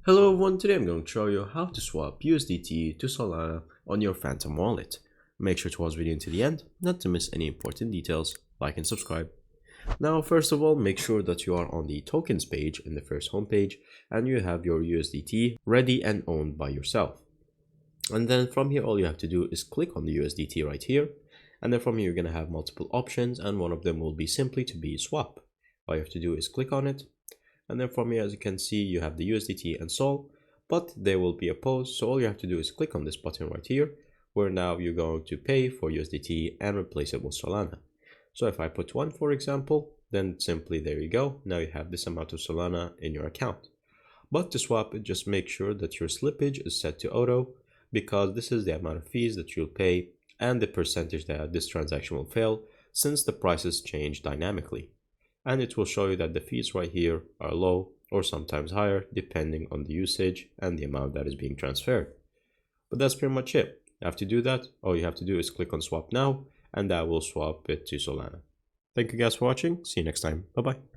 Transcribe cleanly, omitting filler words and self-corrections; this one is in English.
Hello everyone, today I'm going to show you how to swap USDT to Solana on your Phantom wallet. Make sure to watch the video until the end, not to miss any important details. Like and subscribe. Now first of all, make sure that you are on the tokens page in the first homepage and you have your USDT ready and owned by yourself. And then from here all you have to do is click on the USDT right here, and then from here you're going to have multiple options and one of them will be simply to be swap. All you have to do is click on it. And then from here, as you can see, you have the USDT and Sol, but they will be opposed. So all you have to do is click on this button right here, where now you're going to pay for USDT and replace it with Solana. So if I put 1, for example, then simply there you go. Now you have this amount of Solana in your account. But to swap it, just make sure that your slippage is set to auto, because this is the amount of fees that you'll pay and the percentage that this transaction will fail, since the prices change dynamically. And it will show you that the fees right here are low or sometimes higher depending on the usage and the amount that is being transferred. But that's pretty much it. After you do that, all you have to do is click on swap now and that will swap it to Solana. Thank you guys for watching. See you next time. Bye bye.